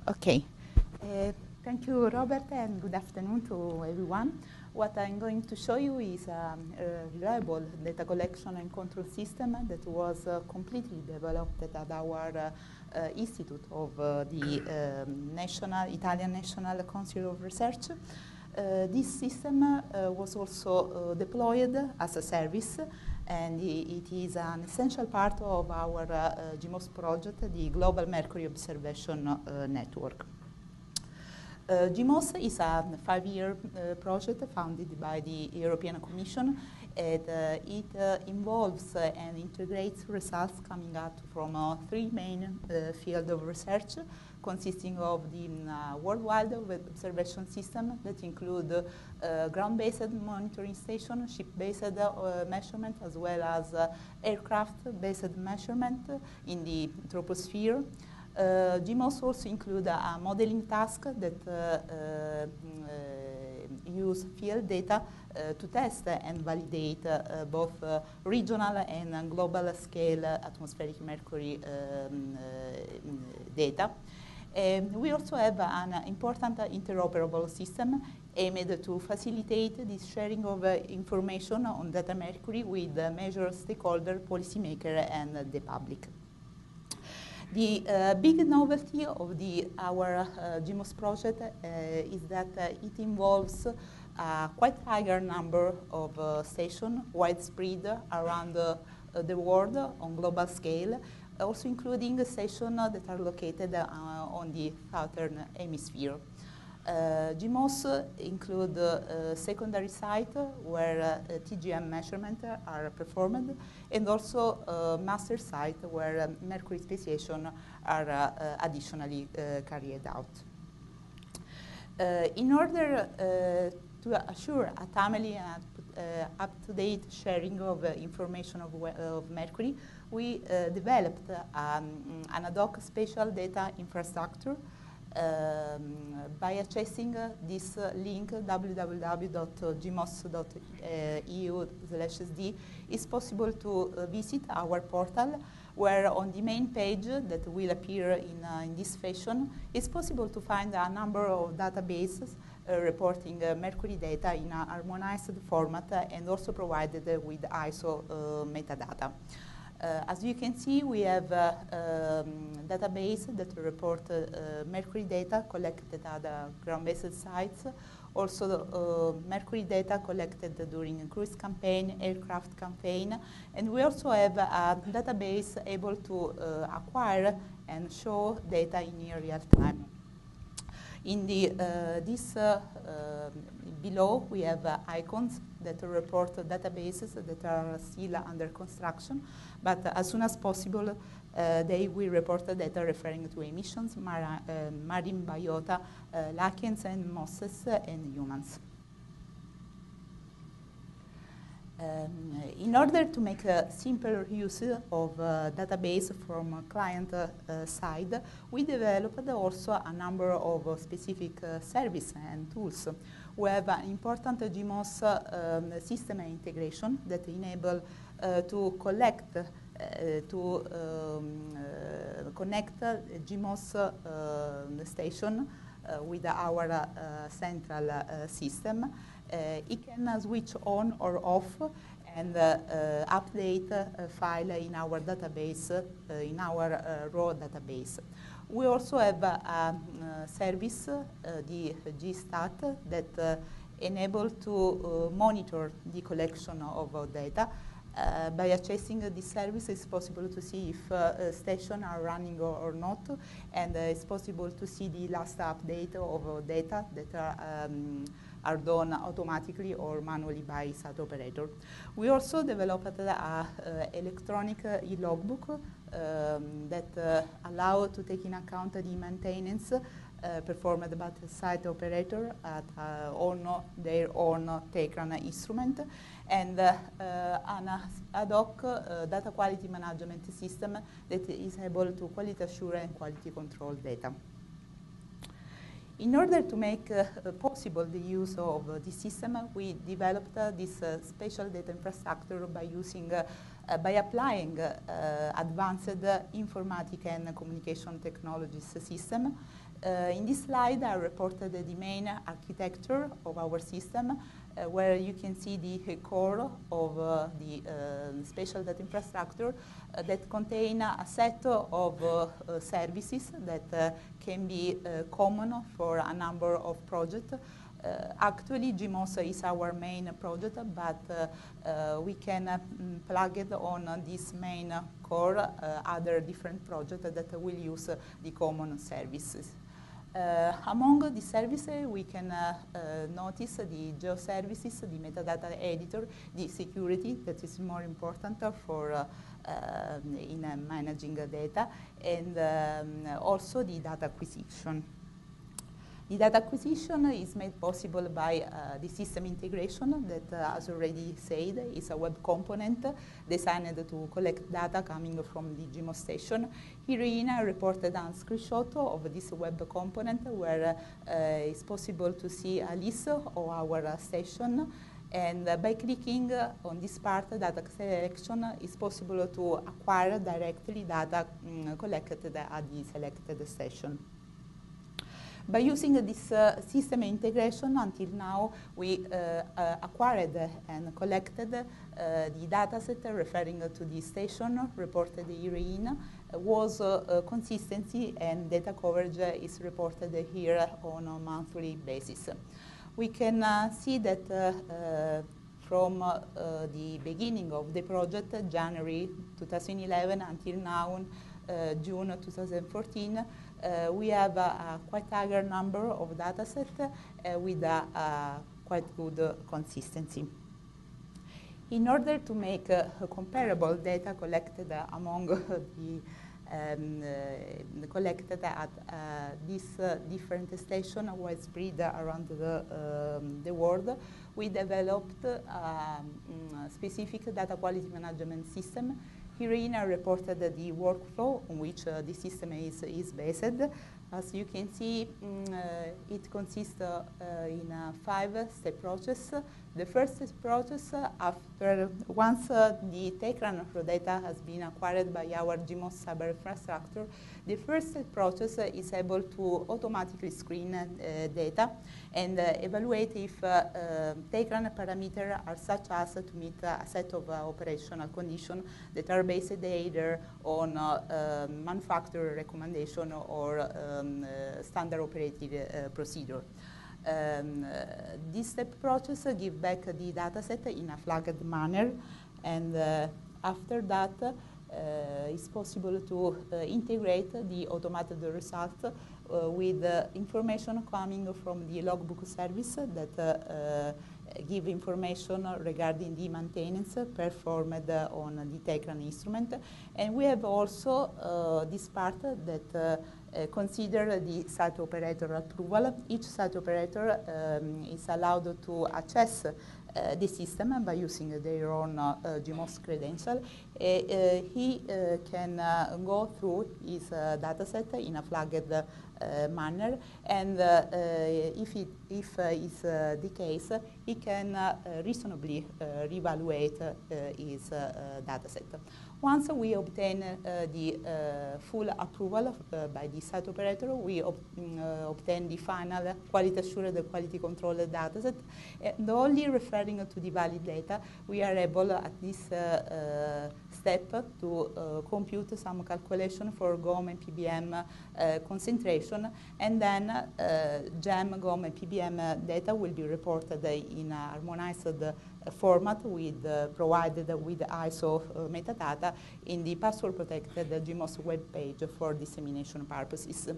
Okay. Thank you, Robert, and good afternoon to everyone. What I'm going to show you is a reliable data collection and control system that was completely developed at our Institute of the Italian National Council of Research. This system was also deployed as a service, and it is an essential part of our GMOS project, the Global Mercury Observation Network. GMOS is a 5-year project funded by the European Commission, and it involves and integrates results coming out from 3 main fields of research, consisting of the worldwide observation system that include ground-based monitoring station, ship-based measurement, as well as aircraft-based measurement in the troposphere. GMOS also include a modeling task that use field data to test and validate both regional and global scale atmospheric mercury data. We also have an important interoperable system aimed to facilitate the sharing of information on data mercury with major stakeholder, policymakers, and the public. The big novelty of our GMOS project is that it involves a quite higher number of stations widespread around the world on global scale, also including stations that are located on the Southern Hemisphere. GMOS include secondary sites where TGM measurements are performed, and also master sites where mercury speciation are additionally carried out. In order to assure a timely and up-to-date sharing of information of mercury, we developed an ad-hoc spatial data infrastructure. By accessing this link, www.gmos.eu/sd, it's possible to visit our portal, where on the main page that will appear in this fashion, it's possible to find a number of databases reporting mercury data in a harmonized format and also provided with ISO metadata. As you can see, we have a database that report mercury data collected at ground-based sites, also mercury data collected during cruise campaign, aircraft campaign, and we also have a database able to acquire and show data in near real time. In below, we have icons that report databases that are still under construction, but as soon as possible, they will report data referring to emissions, marine biota, lichens and mosses, and humans. In order to make a simpler use of database from client side, we developed also a number of specific services and tools. We have an important GMOS system integration that enable to connect GMOS station with our central system. It can switch on or off and update a file in our database, in our raw database. We also have a service, the GStat, that enable to monitor the collection of data. By accessing this service, it's possible to see if stations are running or not, and it's possible to see the last update of data that are done automatically or manually by site operator. We also developed an electronic e-logbook that allow to take in account the maintenance performed by the site operator at their own taken instrument, and an ad hoc data quality management system that is able to quality assure and quality control data. In order to make possible the use of this system, we developed this spatial data infrastructure by using by applying advanced informatic and communication technologies system. In this slide, I reported the main architecture of our system, where you can see the core of the spatial data infrastructure that contain a set of services that can be common for a number of projects. Actually, GMOS is our main project, but we can plug it on this main core other different projects that will use the common services. Among the services, we can notice the geoservices, the metadata editor, the security, that is more important for in managing data, and also the data acquisition. The data acquisition is made possible by the system integration that, as already said, is a web component designed to collect data coming from the GMOS station. Herein, I reported a screenshot of this web component where it's possible to see a list of our station. And by clicking on this part, data selection, is possible to acquire directly data collected at the selected station. By using this system integration, until now, we acquired and collected the dataset referring to the station reported herein was consistency, and data coverage is reported here on a monthly basis. We can see that from the beginning of the project, January 2011, until now, June 2014, we have a quite higher number of datasets with a quite good consistency. In order to make comparable data collected among the collected at these different stations widespread around the world, we developed a specific data quality management system. Herein I reported the workflow on which the system is based. As you can see, it consists in a 5-step process. The first process, once the Tecran data has been acquired by our GMOS cyber infrastructure, the first process is able to automatically screen data and evaluate if Tecran parameters are such as to meet a set of operational conditions that are based either on manufacturer recommendation or standard operating procedure. This step process gives back the dataset in a flagged manner, and after that it's possible to integrate the automated results with information coming from the logbook service that give information regarding the maintenance performed on the Tecran instrument. And we have also this part that consider the site operator approval. Each site operator is allowed to access the system by using their own GMOS credential. He can go through his dataset in a flagged manner, and if it's the case, he can reasonably reevaluate his dataset. Once we obtain the full approval by the site operator, we obtain the final quality assured quality controlled dataset. And only referring to the valid data, we are able at this step to compute some calculation for GOM and PBM concentration, and then GEM, GOM, and PBM data will be reported in a harmonized format with provided with ISO metadata in the password-protected GMOS web page for dissemination purposes.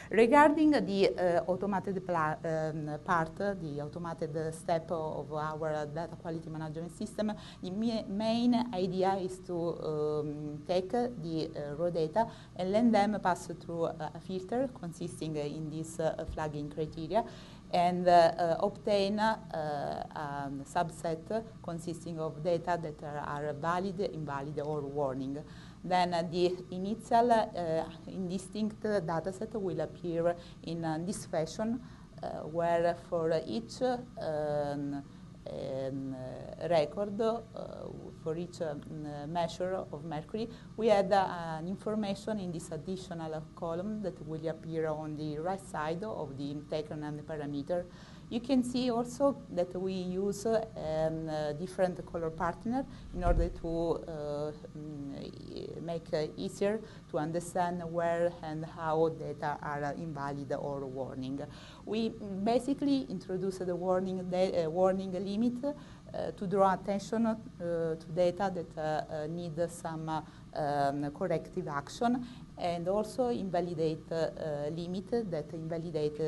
Regarding the automated part, the automated step of our data quality management system, the main idea is to take the raw data and let them pass through a filter consisting in this flagging criteria, and obtain a subset consisting of data that are valid, invalid, or warning. Then the initial indistinct dataset will appear in this fashion, where for each record for each measure of mercury. We add an information in this additional column that will appear on the right side of the taken and the parameter. You can see also that we use different color partner in order to make it easier to understand where and how data are invalid or warning. We basically introduced the warning limit to draw attention to data that need some corrective action, and also invalidate limit that invalidate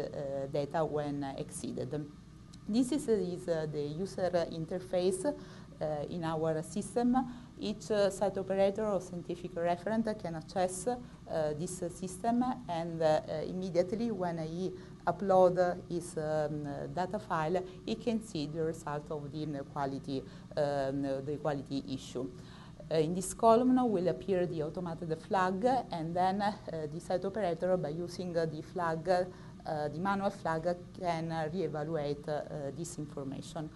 data when exceeded. This is the user interface in our system. Each site operator or scientific referent can access this system, and immediately when he upload his data file, he can see the result of the quality issue. In this column will appear the automated flag, and then the site operator, by using the flag, the manual flag, can reevaluate this information.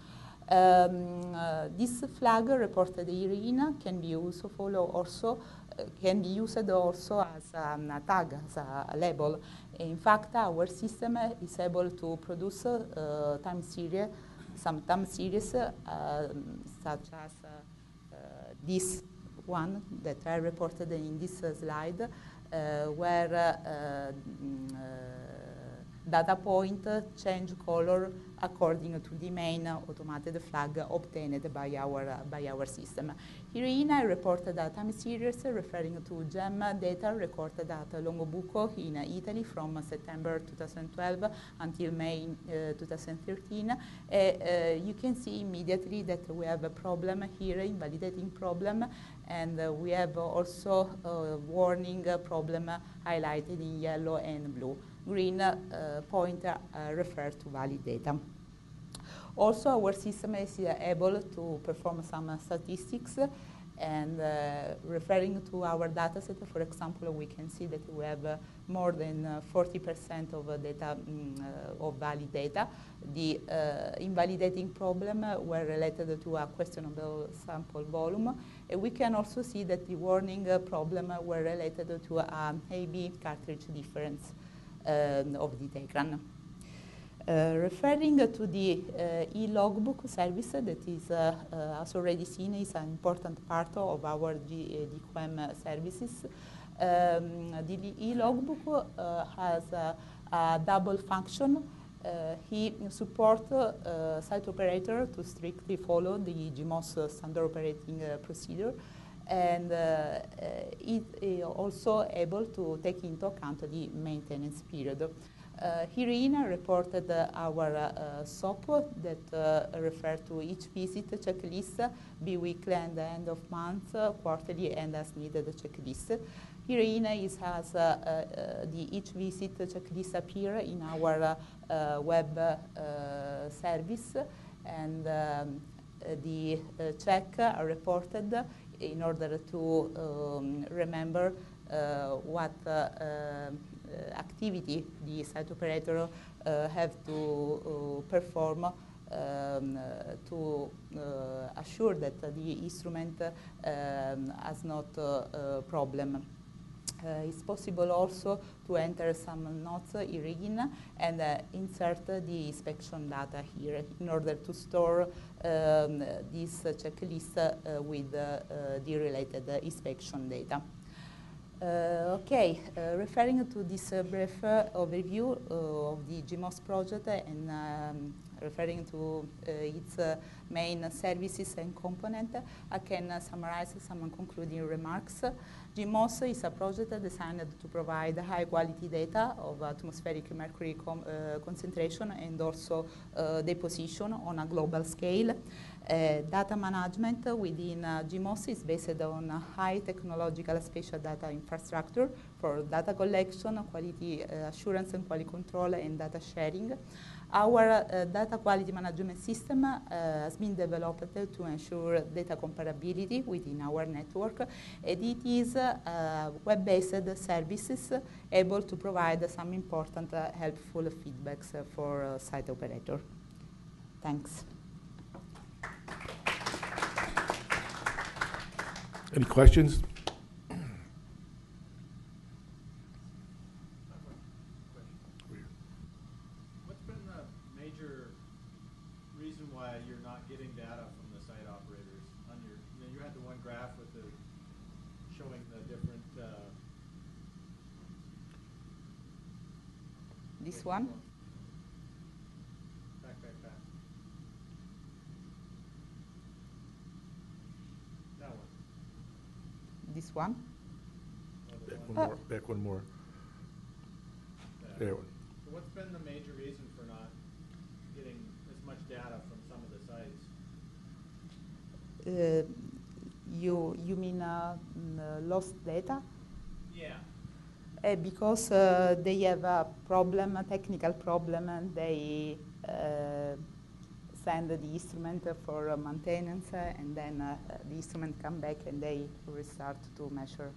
This flag reported herein can be used also as a tag, as a label. In fact, our system is able to produce some time series, such as this one that I reported in this slide, where data point change color according to the main automated flag obtained by our system. Herein I reported a time series referring to GEM data recorded at Longobucco in Italy from September 2012 until May 2013. You can see immediately that we have a problem here, invalidating problem, and we have also a warning problem highlighted in yellow and blue. Green pointer refers to valid data. Also, our system is able to perform some statistics, and referring to our dataset, for example, we can see that we have more than 40% of data of valid data. The invalidating problem were related to a questionable sample volume. We can also see that the warning problem were related to an AB cartridge difference of the Tecran. Referring to the e-logbook service that is, as already seen, is an important part of our DQM services. The e-logbook has a double function. He supports site operator to strictly follow the GMOS standard operating procedure, and it is also able to take into account the maintenance period. Herein I reported our SOP that refers to each visit checklist, bi-weekly and end of month, quarterly and as needed checklist. Herein it has the each visit checklist appear in our web service, and the check are reported in order to remember what activity the site operator have to perform to assure that the instrument has not a problem. It's possible also to enter some notes herein and insert the inspection data here in order to store this checklist with the related inspection data. Referring to this brief overview of the GMOS project and referring to its main services and component, I can summarize some concluding remarks. GMOS is a project designed to provide high-quality data of atmospheric mercury concentration and also deposition on a global scale. Data management within GMOS is based on a high technological spatial data infrastructure for data collection, quality assurance and quality control, and data sharing. Our data quality management system has been developed to ensure data comparability within our network, and it is web-based services able to provide some important helpful feedbacks for site operator. Thanks. Any questions? What's been the major reason why you're not getting data from the site operators on your? You had the one graph with the showing the different. This one? Back. That one. This one? Oh, the Back one. one more. Back one more. That. There. So what's been the major reason for not getting as much data from some of the sites? You mean lost data? Yeah. Because they have a problem, a technical problem, and they send the instrument for maintenance, and then the instrument come back and they restart to measure